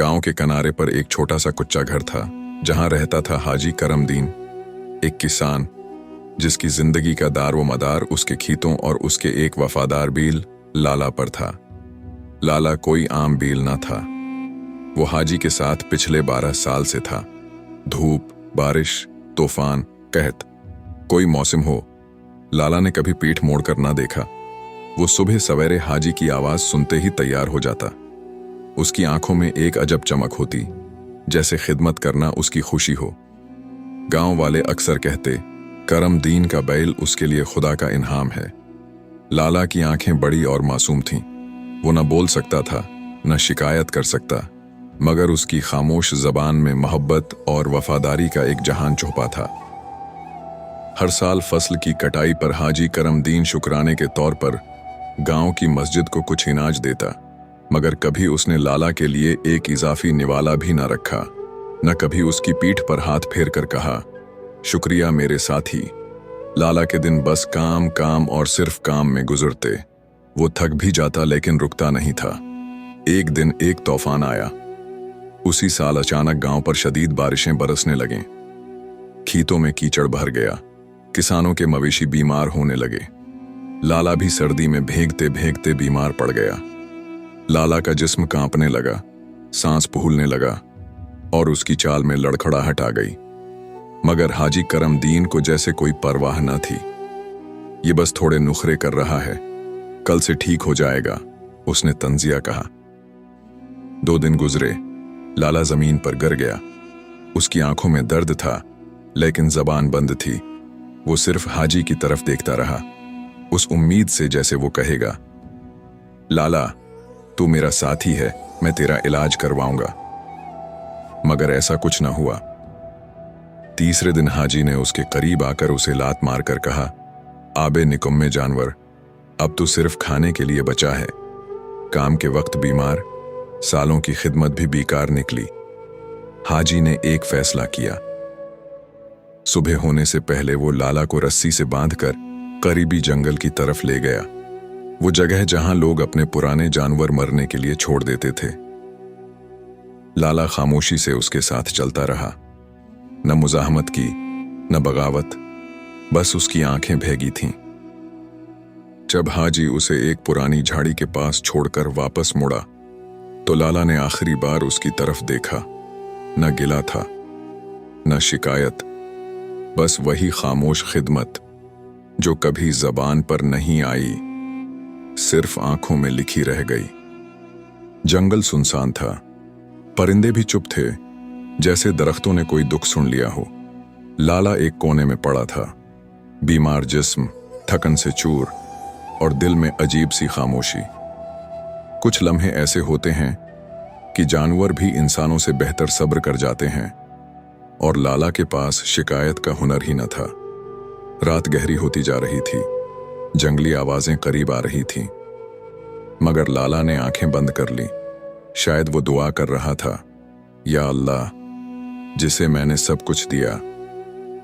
गांव के किनारे पर एक छोटा सा कुच्चा घर था जहां रहता था हाजी करमदीन, एक किसान जिसकी जिंदगी का दार व मदार उसके खेतों और उसके एक वफादार बील लाला पर था। लाला कोई आम बील ना था। वो हाजी के साथ पिछले 12 साल से था। धूप, बारिश, तूफान, कहत, कोई मौसम हो, लाला ने कभी पीठ मोड़कर ना देखा। वो सुबह सवेरे हाजी की आवाज सुनते ही तैयार हो जाता। उसकी आंखों में एक अजब चमक होती, जैसे खिदमत करना उसकी खुशी हो। गांव वाले अक्सर कहते, करमदीन का बैल उसके लिए खुदा का इनाम है। लाला की आंखें बड़ी और मासूम थीं। वो न बोल सकता था, न शिकायत कर सकता, मगर उसकी खामोश जबान में मोहब्बत और वफादारी का एक जहान छुपा था। हर साल फसल की कटाई पर हाजी करमदीन शुक्राने के तौर पर गांव की मस्जिद को कुछ इनाज देता, मगर कभी उसने लाला के लिए एक इजाफी निवाला भी न रखा। न कभी उसकी पीठ पर हाथ फेर कर कहा, शुक्रिया मेरे साथी। लाला के दिन बस काम काम और सिर्फ काम में गुजरते। वो थक भी जाता लेकिन रुकता नहीं था। एक दिन एक तूफान आया। उसी साल अचानक गांव पर शदीद बारिशें बरसने लगीं। खेतों में कीचड़ भर गया। किसानों के मवेशी बीमार होने लगे। लाला भी सर्दी में भीगते भीगते बीमार पड़ गया। लाला का जिस्म कांपने लगा, सांस फूलने लगा और उसकी चाल में लड़खड़ाहट आ गई। मगर हाजी करमदीन को जैसे कोई परवाह न थी। ये बस थोड़े नुखरे कर रहा है, कल से ठीक हो जाएगा, उसने तंजिया कहा। 2 दिन गुजरे। लाला जमीन पर गिर गया। उसकी आंखों में दर्द था, लेकिन जबान बंद थी। वो सिर्फ हाजी की तरफ देखता रहा, उस उम्मीद से जैसे वो कहेगा, लाला तू मेरा साथी है, मैं तेरा इलाज करवाऊंगा। मगर ऐसा कुछ न हुआ। तीसरे दिन हाजी ने उसके करीब आकर उसे लात मारकर कहा, आबे निकम्मे जानवर, अब तू सिर्फ खाने के लिए बचा है। काम के वक्त बीमार, सालों की खिदमत भी बेकार निकली। हाजी ने एक फैसला किया। सुबह होने से पहले वो लाला को रस्सी से बांधकर करीबी जंगल की तरफ ले गया, वो जगह जहां लोग अपने पुराने जानवर मरने के लिए छोड़ देते थे। लाला खामोशी से उसके साथ चलता रहा। न मुजाहमत की, न बगावत, बस उसकी आंखें भीगी थीं। जब हाजी उसे एक पुरानी झाड़ी के पास छोड़कर वापस मुड़ा, तो लाला ने आखिरी बार उसकी तरफ देखा। न गिला था, न शिकायत, बस वही खामोश खिदमत जो कभी जबान पर नहीं आई, सिर्फ आंखों में लिखी रह गई। जंगल सुनसान था। परिंदे भी चुप थे, जैसे दरख्तों ने कोई दुख सुन लिया हो। लाला एक कोने में पड़ा था, बीमार जिस्म, थकन से चूर और दिल में अजीब सी खामोशी। कुछ लम्हे ऐसे होते हैं कि जानवर भी इंसानों से बेहतर सब्र कर जाते हैं, और लाला के पास शिकायत का हुनर ही न था। रात गहरी होती जा रही थी, जंगली आवाजें करीब आ रही थीं, मगर लाला ने आंखें बंद कर ली। शायद वो दुआ कर रहा था, या अल्लाह, जिसे मैंने सब कुछ दिया,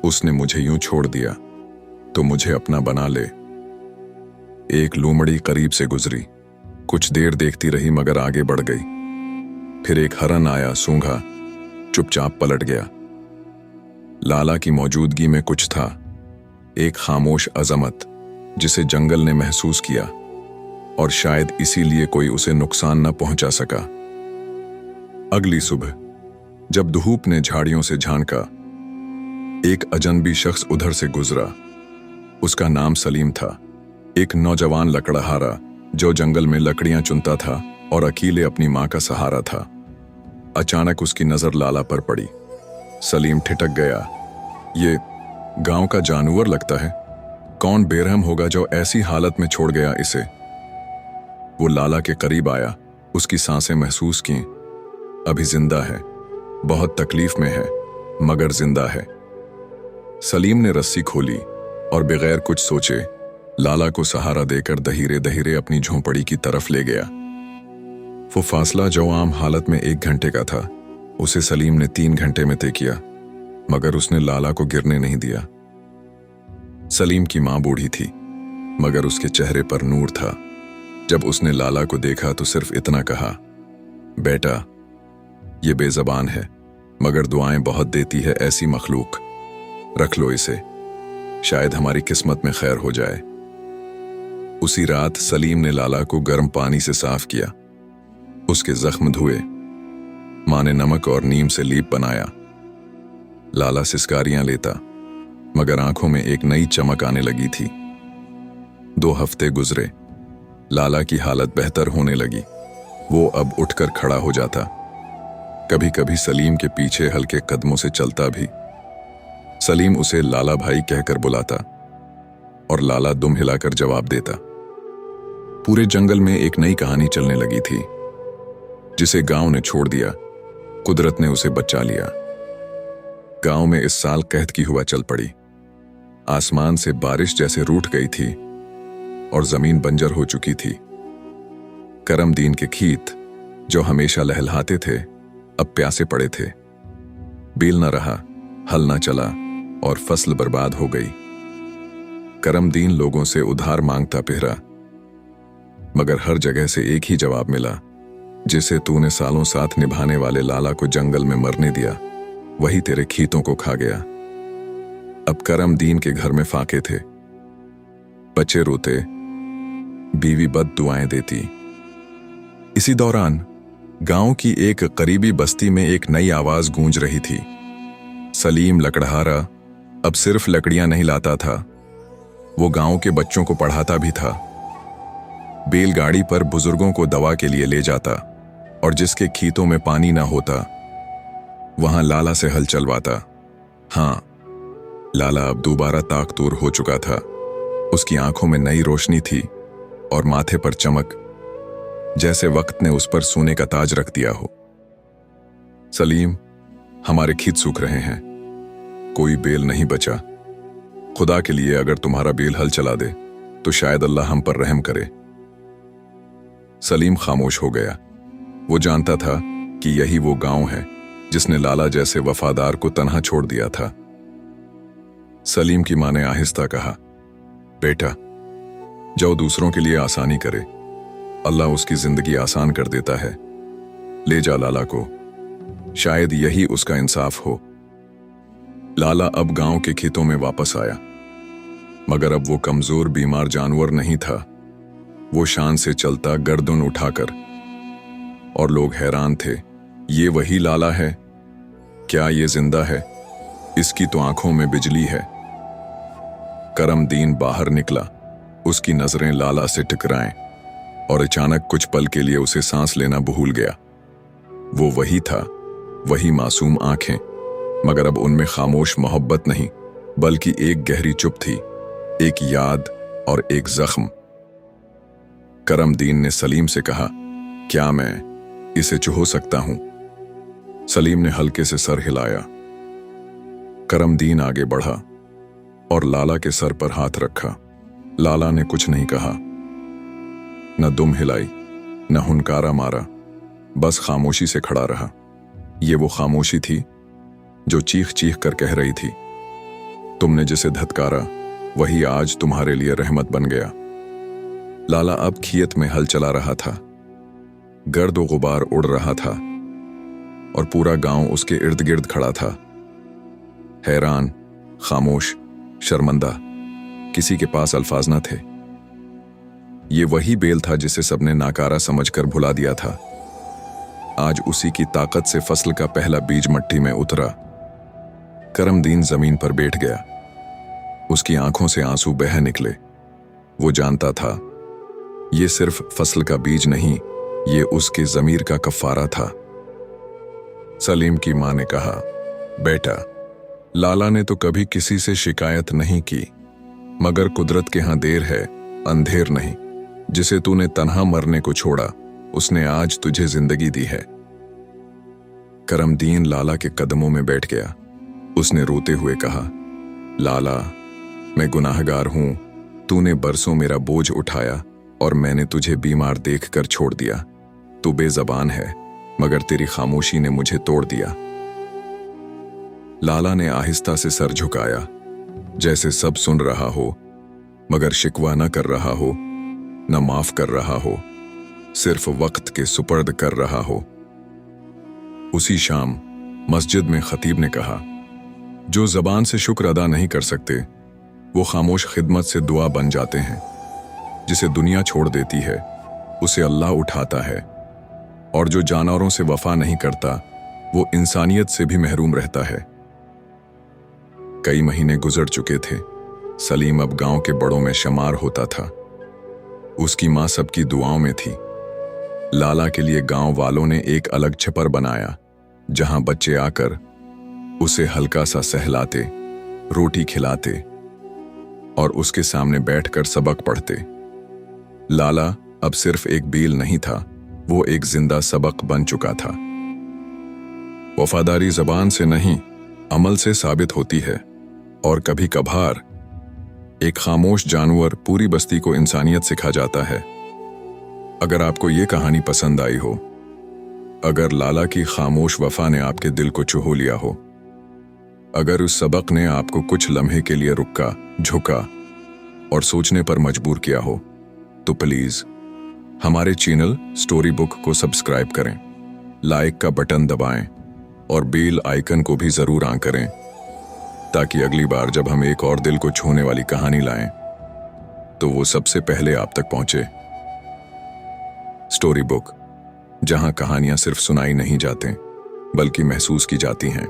उसने मुझे यूं छोड़ दिया, तो मुझे अपना बना ले। एक लोमड़ी करीब से गुजरी, कुछ देर देखती रही मगर आगे बढ़ गई। फिर एक हरन आया, सूंघा, चुपचाप पलट गया। लाला की मौजूदगी में कुछ था, एक खामोश अजमत जिसे जंगल ने महसूस किया, और शायद इसीलिए कोई उसे नुकसान न पहुंचा सका। अगली सुबह जब धूप ने झाड़ियों से झांका, एक अजनबी शख्स उधर से गुजरा। उसका नाम सलीम था, एक नौजवान लकड़हारा जो जंगल में लकड़ियां चुनता था और अकेले अपनी मां का सहारा था। अचानक उसकी नजर लाला पर पड़ी। सलीम ठिठक गया, ये गांव का जानवर लगता है, कौन बेरहम होगा जो ऐसी हालत में छोड़ गया इसे। वो लाला के करीब आया, उसकी सांसें महसूस की। अभी जिंदा है, बहुत तकलीफ में है, मगर जिंदा है। सलीम ने रस्सी खोली और बगैर कुछ सोचे लाला को सहारा देकर धीरे धीरे अपनी झोंपड़ी की तरफ ले गया। वो फासला जो आम हालत में 1 घंटे का था, उसे सलीम ने 3 घंटे में तय किया, मगर उसने लाला को गिरने नहीं दिया। सलीम की मां बूढ़ी थी, मगर उसके चेहरे पर नूर था। जब उसने लाला को देखा तो सिर्फ इतना कहा, बेटा ये बेज़बान है मगर दुआएं बहुत देती है ऐसी मखलूक। रख लो इसे, शायद हमारी किस्मत में खैर हो जाए। उसी रात सलीम ने लाला को गर्म पानी से साफ किया, उसके जख्म धुए, माँ ने नमक और नीम से लीप बनाया। लाला सिसकारियां लेता मगर आंखों में एक नई चमक आने लगी थी। 2 हफ्ते गुजरे, लाला की हालत बेहतर होने लगी। वो अब उठकर खड़ा हो जाता, कभी कभी सलीम के पीछे हल्के कदमों से चलता भी। सलीम उसे लाला भाई कहकर बुलाता और लाला दुम हिलाकर जवाब देता। पूरे जंगल में एक नई कहानी चलने लगी थी। जिसे गांव ने छोड़ दिया, कुदरत ने उसे बचा लिया। गांव में इस साल कहत की हुआ चल पड़ी। आसमान से बारिश जैसे रूठ गई थी और जमीन बंजर हो चुकी थी। करमदीन के खेत जो हमेशा लहलहाते थे अब प्यासे पड़े थे। बील न रहा, हल न चला और फसल बर्बाद हो गई। करमदीन लोगों से उधार मांगता फिरा मगर हर जगह से एक ही जवाब मिला, जिसे तूने सालों साथ निभाने वाले लाला को जंगल में मरने दिया वही तेरे खेतों को खा गया। अब करमदीन के घर में फाके थे, बच्चे रोते, बीवी बद दुआएं देती। इसी दौरान गांव की एक करीबी बस्ती में एक नई आवाज गूंज रही थी। सलीम लकड़हारा अब सिर्फ लकड़ियां नहीं लाता था, वो गांव के बच्चों को पढ़ाता भी था। बैलगाड़ी पर बुजुर्गों को दवा के लिए ले जाता और जिसके खेतों में पानी ना होता वहां लाला से हल चलवाता। हाँ, लाला अब दोबारा ताकतूर हो चुका था। उसकी आंखों में नई रोशनी थी और माथे पर चमक, जैसे वक्त ने उस पर सोने का ताज रख दिया हो। सलीम, हमारे खेत सूख रहे हैं, कोई बेल नहीं बचा। खुदा के लिए अगर तुम्हारा बेल हल चला दे तो शायद अल्लाह हम पर रहम करे। सलीम खामोश हो गया। वो जानता था कि यही वो गांव है जिसने लाला जैसे वफादार को तन्हा छोड़ दिया था। सलीम की मां ने आहिस्ता कहा, बेटा, जाओ दूसरों के लिए आसानी करे, अल्लाह उसकी जिंदगी आसान कर देता है। ले जा लाला को, शायद यही उसका इंसाफ हो। लाला अब गांव के खेतों में वापस आया मगर अब वो कमजोर बीमार जानवर नहीं था। वो शान से चलता गर्दन उठाकर, और लोग हैरान थे, ये वही लाला है? क्या ये जिंदा है? इसकी तो आंखों में बिजली है। करमदीन बाहर निकला, उसकी नजरें लाला से टकराएं और अचानक कुछ पल के लिए उसे सांस लेना भूल गया। वो वही था, वही मासूम आंखें, मगर अब उनमें खामोश मोहब्बत नहीं बल्कि एक गहरी चुप थी, एक याद और एक जख्म। करमदीन ने सलीम से कहा, क्या मैं इसे छू सकता हूं? सलीम ने हल्के से सर हिलाया। करमदीन आगे बढ़ा और लाला के सर पर हाथ रखा। लाला ने कुछ नहीं कहा, न दुम हिलाई, न हुनकारा मारा, बस खामोशी से खड़ा रहा। ये वो खामोशी थी जो चीख चीख कर कह रही थी, तुमने जिसे धत्कारा वही आज तुम्हारे लिए रहमत बन गया। लाला अब खेत में हल चला रहा था, गर्द व गुबार उड़ रहा था और पूरा गांव उसके इर्द गिर्द खड़ा था, हैरान, खामोश, शर्मिंदा। किसी के पास अल्फाज न थे। ये वही बेल था जिसे सबने नाकारा समझकर भुला दिया था। आज उसी की ताकत से फसल का पहला बीज मट्टी में उतरा। करमदीन जमीन पर बैठ गया, उसकी आंखों से आंसू बह निकले। वो जानता था ये सिर्फ फसल का बीज नहीं, ये उसके जमीर का कफारा था। सलीम की मां ने कहा, बेटा, लाला ने तो कभी किसी से शिकायत नहीं की, मगर कुदरत के यहां देर है, अंधेर नहीं। जिसे तूने तन्हा मरने को छोड़ा, उसने आज तुझे जिंदगी दी है। करमदीन लाला के कदमों में बैठ गया। उसने रोते हुए कहा, लाला, मैं गुनाहगार हूं। तूने बरसों मेरा बोझ उठाया और मैंने तुझे बीमार देखकर छोड़ दिया। तू बेजबान है, मगर तेरी खामोशी ने मुझे तोड़ दिया। लाला ने आहिस्ता से सर झुकाया, जैसे सब सुन रहा हो, मगर शिकवा न कर रहा हो, न माफ कर रहा हो, सिर्फ वक्त के सुपर्द कर रहा हो। उसी शाम मस्जिद में खतीब ने कहा, जो जबान से शुक्र अदा नहीं कर सकते वो खामोश खिदमत से दुआ बन जाते हैं। जिसे दुनिया छोड़ देती है उसे अल्लाह उठाता है, और जो जानवरों से वफा नहीं करता वो इंसानियत से भी महरूम रहता है। कई महीने गुजर चुके थे। सलीम अब गांव के बड़ों में शुमार होता था। उसकी माँ सबकी दुआओं में थी। लाला के लिए गांव वालों ने एक अलग छपर बनाया जहां बच्चे आकर उसे हल्का सा सहलाते, रोटी खिलाते और उसके सामने बैठकर सबक पढ़ते। लाला अब सिर्फ एक बील नहीं था, वो एक जिंदा सबक बन चुका था। वफादारी जबान से नहीं, अमल से साबित होती है, और कभी कभार एक खामोश जानवर पूरी बस्ती को इंसानियत सिखा जाता है। अगर आपको ये कहानी पसंद आई हो, अगर लाला की खामोश वफा ने आपके दिल को छू लिया हो, अगर उस सबक ने आपको कुछ लम्हे के लिए रुका, झुका और सोचने पर मजबूर किया हो, तो प्लीज हमारे चैनल स्टोरी बुक को सब्सक्राइब करें, लाइक का बटन दबाएं और बेल आइकन को भी जरूर ऑन करें, ताकि अगली बार जब हम एक और दिल को छूने वाली कहानी लाएं तो वो सबसे पहले आप तक पहुंचे। स्टोरी बुक, जहां कहानियां सिर्फ सुनाई नहीं जाती बल्कि महसूस की जाती हैं।